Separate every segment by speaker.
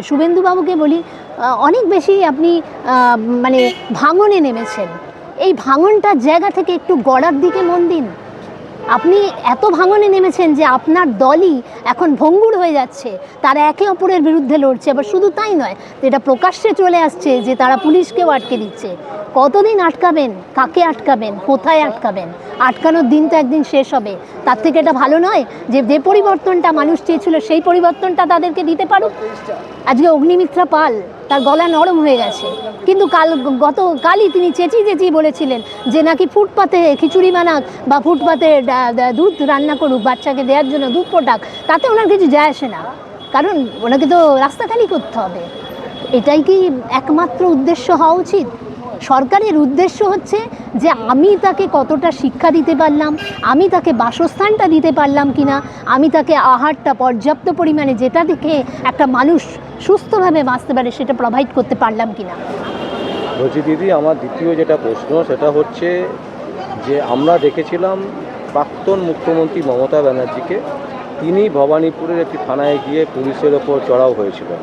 Speaker 1: শুভেন্দুবাবুকে বলি অনেক বেশি আপনি মানে ভাঙনে নেমেছেন। এই ভাঙনটার জায়গা থেকে একটু গড়ার দিকে মন দিন। আপনি এত ভাঙনে নেমেছেন যে আপনার দলই এখন ভঙ্গুর হয়ে যাচ্ছে, তারা একে অপরের বিরুদ্ধে লড়ছে। আবার শুধু তাই নয়, এটা প্রকাশ্যে চলে আসছে যে তারা পুলিশকেও আটকে দিচ্ছে। কতদিন আটকাবেন? কাকে আটকাবেন? কোথায় আটকাবেন? আটকানোর দিন তো একদিন শেষ হবে। তার থেকে এটা ভালো নয় যে যে পরিবর্তনটা মানুষ চেয়েছিল সেই পরিবর্তনটা তাদেরকে দিতে পারুক। আজকে অগ্নিমিত্রা পাল, তার গলা নরম হয়ে গেছে, কিন্তু গতকালই তিনি চেঁচিয়ে বলেছিলেন যে নাকি ফুটপাতে খিচুড়ি বানাক বা ফুটপাতে দুধ রান্না করুক, বাচ্চাকে দেওয়ার জন্য দুধ ফোটাক, তাতে ওনার কিছু যায় আসে না, কারণ ওনাকে তো রাস্তা খালি করতে হবে। এটাই কি একমাত্র উদ্দেশ্য হওয়া উচিত? সরকারের উদ্দেশ্য হচ্ছে যে আমি তাকে কতটা শিক্ষা দিতে পারলাম, আমি তাকে বাসস্থানটা দিতে পারলাম কিনা, আমি তাকে আহারটা পর্যাপ্ত পরিমাণে, যেটা দেখে একটা মানুষ সুস্থভাবে বাঁচতে পারে, সেটা প্রোভাইড করতে পারলাম কিনা।
Speaker 2: বলছি দিদি, আমার দ্বিতীয় যেটা প্রশ্ন সেটা হচ্ছে যে আমরা দেখেছিলাম প্রাক্তন মুখ্যমন্ত্রী মমতা ব্যানার্জিকে, তিনি ভবানীপুরের একটি থানায় গিয়ে পুলিশের ওপর চড়াও হয়েছিলেন।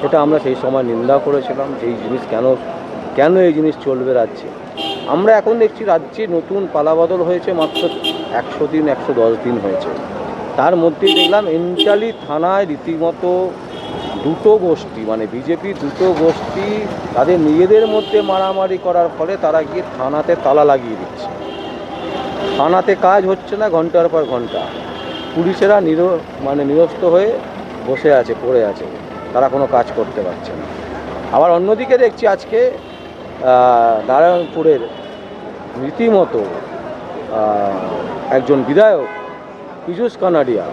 Speaker 2: এটা আমরা সেই সময় নিন্দা করেছিলাম যে এই জিনিস কেন এই জিনিস চলবে রাজ্যে। আমরা এখন দেখছি রাজ্যে নতুন পালাবদল হয়েছে, মাত্র 100 দিন 110 দিন হয়েছে। তার মধ্যেই দেখলাম এন্টালি থানায় রীতিমতো দুটো গোষ্ঠী, মানে বিজেপি দুটো গোষ্ঠী তাদের নিজেদের মধ্যে মারামারি করার ফলে তারা গিয়ে থানাতে তালা লাগিয়ে দিচ্ছে। থানাতে কাজ হচ্ছে না, ঘন্টার পর ঘন্টা পুলিশেরা নিরস্ত হয়ে বসে আছে, পড়ে আছে, তারা কোনো কাজ করতে পারছে না। আবার অন্যদিকে দেখছি আজকে নারায়ণপুরের রীতিমতো একজন বিধায়ক পীযূষ কানাডিয়া,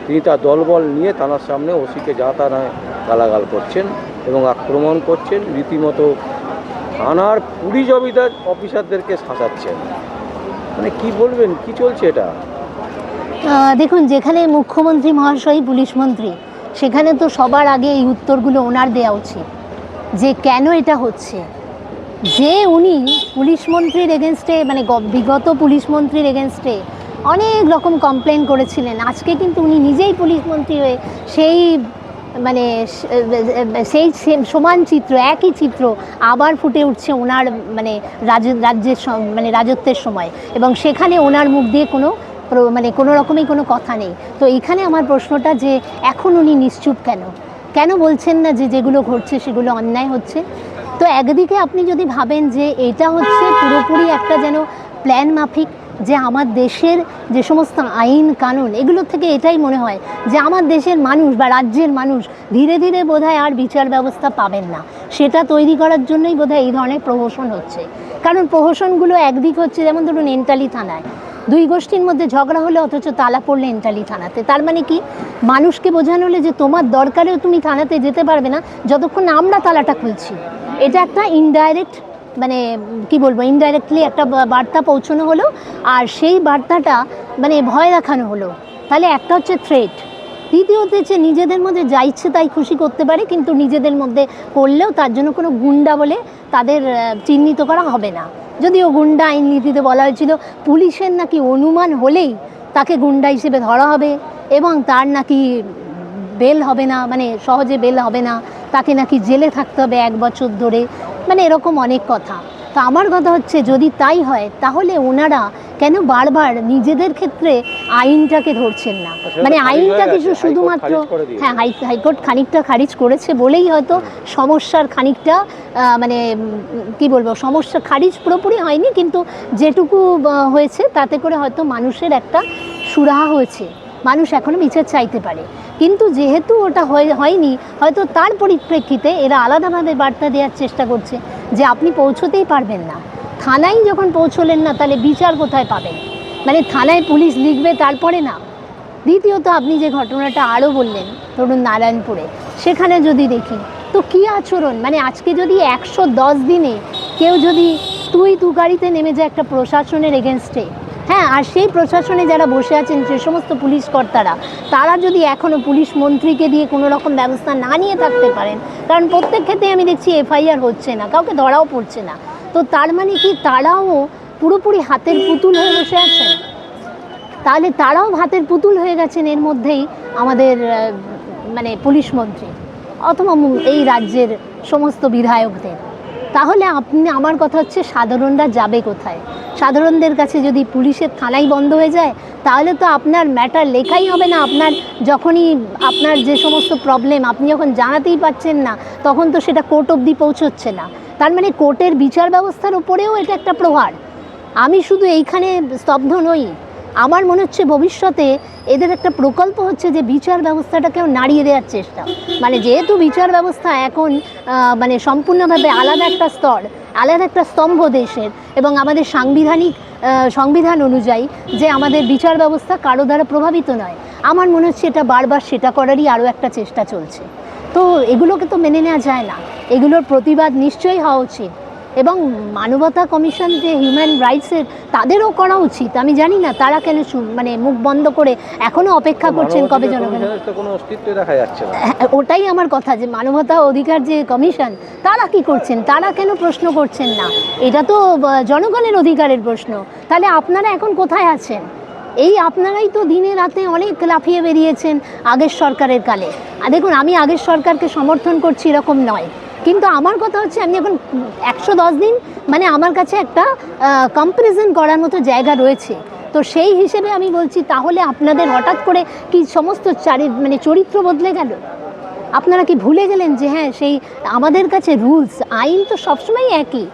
Speaker 2: তিনি তার দলবল নিয়ে থানার সামনে ওসিকে যা তা নয় গালাগাল করছেন এবং আক্রমণ করছেন, রীতিমতো থানার পুলিশ অফিসারদেরকে শাসাচ্ছেন। মানে কি বলবেন, কি চলছে এটা?
Speaker 1: দেখুন, যেখানে মুখ্যমন্ত্রী মহাশয় পুলিশ মন্ত্রী, সেখানে তো সবার আগে এই উত্তরগুলো ওনার দেওয়া উচিত যে কেন এটা হচ্ছে। যে উনি পুলিশ মন্ত্রীর এগেনস্টে, মানে বিগত পুলিশ মন্ত্রীর এগেনস্টে অনেক রকম কমপ্লেন করেছিলেন, আজকে কিন্তু উনি নিজেই পুলিশ মন্ত্রী হয়ে সেই সমান চিত্র, একই চিত্র আবার ফুটে উঠছে ওনার রাজত্বের সময়, এবং সেখানে ওনার মুখ দিয়ে কোনো রকমই কোনো কথা নেই। তো এইখানে আমার প্রশ্নটা যে এখন উনি নিশ্চুপ কেন বলছেন না যে যেগুলো ঘটছে সেগুলো অন্যায় হচ্ছে? তো একদিকে আপনি যদি ভাবেন যে এটা হচ্ছে পুরোপুরি একটা যেন প্ল্যান মাফিক, যে আমার দেশের যে সমস্ত আইন কানুন, এগুলোর থেকে এটাই মনে হয় যে আমার দেশের মানুষ বা রাজ্যের মানুষ ধীরে ধীরে বোধহয় আর বিচার ব্যবস্থা পাবেন না, সেটা তৈরি করার জন্যই বোধহয় এই ধরনের প্রহসন হচ্ছে। কারণ প্রহসনগুলো একদিক হচ্ছে, যেমন ধরুন এন্টালি থানায় দুই গোষ্ঠীর মধ্যে ঝগড়া হলে অথচ তালা পড়লে এন্টালি থানাতে, তার মানে কি? মানুষকে বোঝানো হলে যে তোমার দরকারেও তুমি থানাতে যেতে পারবে না যতক্ষণ আমরা তালাটা খুলছি। এটা একটা ইনডাইরেক্ট, মানে কি বলবো, ইনডাইরেক্টলি একটা বার্তা পৌঁছানো হলো, আর সেই বার্তাটা মানে ভয় দেখানো হলো। তাহলে একটা হচ্ছে থ্রেট, দ্বিতীয়ত হচ্ছে নিজেদের মধ্যে যা ইচ্ছে তাই খুশি করতে পারে, কিন্তু নিজেদের মধ্যে করলেও তার জন্য কোনো গুন্ডা বলে তাদের চিহ্নিত করা হবে না। যদিও গুন্ডা আইন নীতিতে বলা হয়েছিল পুলিশের নাকি অনুমান হলেই তাকে গুন্ডা হিসেবে ধরা হবে, এবং তার নাকি বেল হবে না, মানে সহজে বেল হবে না, তাকে নাকি জেলে থাকতে হবে 1 বছর ধরে, মানে এরকম অনেক কথা। তো আমার কথা হচ্ছে যদি তাই হয় তাহলে ওনারা কেন বারবার নিজেদের ক্ষেত্রে আইনটাকে ধরছেন না? মানে আইনটা কিছু শুধুমাত্র, হ্যাঁ, হাইকোর্ট খানিকটা খারিজ করেছে বলেই হয়তো সমস্যার খানিকটা, মানে কি বলবো, সমস্যা খারিজ পুরোপুরি হয়নি, কিন্তু যেটুকু হয়েছে তাতে করে হয়তো মানুষের একটা সুরাহা হয়েছে, মানুষ এখনও বিচার চাইতে পারে। কিন্তু যেহেতু ওটা হয়নি, হয়তো তার পরিপ্রেক্ষিতে এরা আলাদাভাবে বার্তা দেওয়ার চেষ্টা করছে যে আপনি পৌঁছতেই পারবেন না, থানায় যখন পৌঁছলেন না তাহলে বিচার কোথায় পাবেন? মানে থানায় পুলিশ লিখবে তারপরে না। দ্বিতীয়ত আপনি যে ঘটনাটা আরও বললেন, ধরুন নারায়ণপুরে, সেখানে যদি দেখি তো কী আচরণ, মানে আজকে যদি 110 দিনে কেউ যদি তু গাড়িতে নেমে যায় একটা প্রশাসনের এগেনস্টে, হ্যাঁ, আর সেই প্রশাসনে যারা বসে আছেন যে সমস্ত পুলিশ কর্তারা, তারা যদি এখনও পুলিশ মন্ত্রীকে দিয়ে কোনো রকম ব্যবস্থা না নিয়ে থাকতে পারেন, কারণ প্রত্যেক ক্ষেত্রে আমি দেখছি এফআইআর হচ্ছে না, কাউকে ধরাও পড়ছে না, তো তার মানে কি তারাও পুরোপুরি হাতের পুতুল হয়ে বসে আছেন? তাহলে তারাও হাতের পুতুল হয়ে গেছেন এর মধ্যেই আমাদের পুলিশ মন্ত্রী। অথবা এই রাজ্যের সমস্ত বিধায়কদের, তাহলে আপনি, আমার কথা হচ্ছে সাধারণরা যাবে কোথায়? সাধারণদের কাছে যদি পুলিশের থানাই বন্ধ হয়ে যায়, তাহলে তো আপনার ম্যাটার লেখাই হবে না। আপনার যখনই আপনার যে সমস্ত প্রবলেম আপনি যখন জানাতেই পারছেন না, তখন তো সেটা কোর্ট অবধি পৌঁছচ্ছে না। তার মানে কোর্টের বিচার ব্যবস্থার উপরেও এটা একটা প্রহার। আমি শুধু এইখানে স্তব্ধ নই, আমার মনে হচ্ছে ভবিষ্যতে এদের একটা প্রকল্প হচ্ছে যে বিচার ব্যবস্থাটাকেও নাড়িয়ে দেওয়ার চেষ্টা। মানে যেহেতু বিচার ব্যবস্থা এখন মানে সম্পূর্ণভাবে আলাদা একটা স্তর, আলাদা একটা স্তম্ভ দেশের, এবং আমাদের সংবিধান অনুযায়ী যে আমাদের বিচার ব্যবস্থা কারো দ্বারা প্রভাবিত নয়, আমার মনে হচ্ছে এটা বারবার সেটা করারই আরও একটা চেষ্টা চলছে। তো এগুলোকে তো মেনে নেওয়া যায় না, এগুলোর প্রতিবাদ নিশ্চয়ই হওয়া উচিত। এবং মানবতা কমিশন যে হিউম্যান রাইটসের, তাদেরও করা উচিত। আমি জানি না তারা কেন মানে মুখ বন্ধ করে এখনও অপেক্ষা করছেন কবে জনগণ।
Speaker 2: কোনো অস্তিত্ব দেখা যাচ্ছে না।
Speaker 1: ওটাই আমার কথা, যে মানবতা অধিকার যে কমিশন, তারা কি করছেন? তারা কেন প্রশ্ন করছেন না? এটা তো জনগণের অধিকারের প্রশ্ন। তাহলে আপনারা এখন কোথায় আছেন? এই আপনারাই তো দিনে রাতে অনেক লাফিয়ে বেরিয়েছেন আগের সরকারের কালে। আর দেখুন, আমি আগের সরকারকে সমর্থন করছি এরকম নয়, কিন্তু আমার কথা হচ্ছে আমি এখন 110 দিন, মানে আমার কাছে একটা কম্প্যারিজন করার মতো জায়গা রয়েছে। তো সেই হিসেবে আমি বলছি, তাহলে আপনাদের হঠাৎ করে কি সমস্ত মানে চরিত্র বদলে গেল? আপনারা কি ভুলে গেলেন যে হ্যাঁ, সেই আমাদের কাছে রুলস আইন তো সবসময় একই,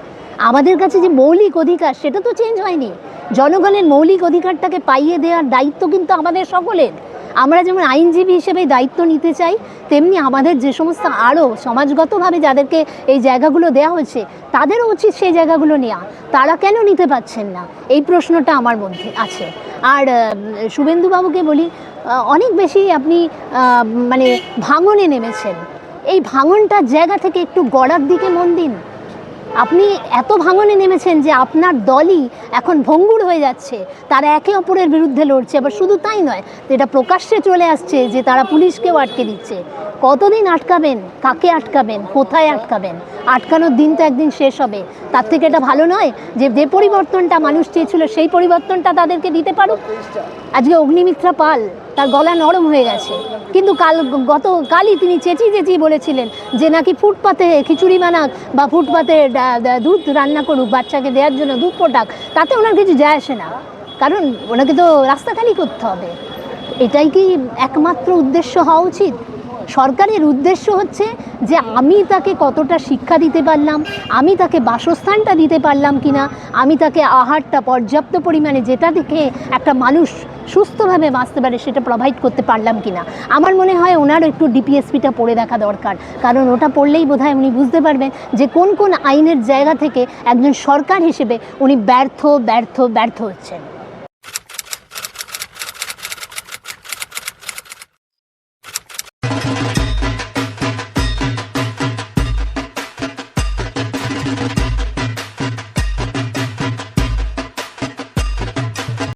Speaker 1: আমাদের কাছে যে মৌলিক অধিকার সেটা তো চেঞ্জ হয়নি। জনগণের মৌলিক অধিকারটাকে পাইয়ে দেওয়ার দায়িত্ব কিন্তু আমাদের সকলের। আমরা যেমন আইনজীবী হিসেবে দায়িত্ব নিতে চাই, তেমনি আমাদের যে সমস্ত আরও সমাজগতভাবে যাদেরকে এই জায়গাগুলো দেওয়া হয়েছে, তাদেরও উচিত সেই জায়গাগুলো নেওয়া। তারা কেন নিতে পারছেন না, এই প্রশ্নটা আমার মধ্যে আছে। আর শুভেন্দুবাবুকে বলি, অনেক বেশি আপনি মানে ভাঙনে নেমেছেন। এই ভাঙনটার জায়গা থেকে একটু গড়ার দিকে মন দিন। আপনি এত ভাঙনে নেমেছেন যে আপনার দলই এখন ভঙ্গুর হয়ে যাচ্ছে, তারা একে অপরের বিরুদ্ধে লড়ছে। আবার শুধু তাই নয়, এটা প্রকাশ্যে চলে আসছে যে তারা পুলিশকেও আটকে দিচ্ছে। কতদিন আটকাবেন? কাকে আটকাবেন? কোথায় আটকাবেন? আটকানোর দিন তো একদিন শেষ হবে। তার থেকে এটা ভালো নয় যে যে পরিবর্তনটা মানুষ চেয়েছিল সেই পরিবর্তনটা তাদেরকে দিতে পারুক। আজকে অগ্নিমিত্রা পাল, তার গলা নরম হয়ে গেছে, কিন্তু গতকালই তিনি চেঁচিয়ে বলেছিলেন যে নাকি ফুটপাতে খিচুড়ি বানাক বা ফুটপাতে দুধ রান্না করুক, বাচ্চাকে দেওয়ার জন্য দুধ ফোটাক, তাতে ওনার কিছু যায় আসে না, কারণ ওনাকে তো রাস্তা খালি করতে হবে। এটাই কি একমাত্র উদ্দেশ্য হওয়া উচিত? সরকারের উদ্দেশ্য হচ্ছে যে আমি তাকে কতটা শিক্ষা দিতে পারলাম, আমি তাকে বাসস্থানটা দিতে পারলাম কিনা, আমি তাকে আহারটা পর্যাপ্ত পরিমাণে, যেটা দেখে একটা মানুষ সুস্থভাবে বাঁচতে পারে, সেটা প্রোভাইড করতে পারলাম কিনা। আমার মনে হয় ওনারও একটু ডিপিএসপিটা পড়ে দেখা দরকার, কারণ ওটা পড়লেই বোধহয় উনি বুঝতে পারবেন যে কোন কোন আইনের জায়গা থেকে একজন সরকার হিসেবে উনি ব্যর্থ হচ্ছেন।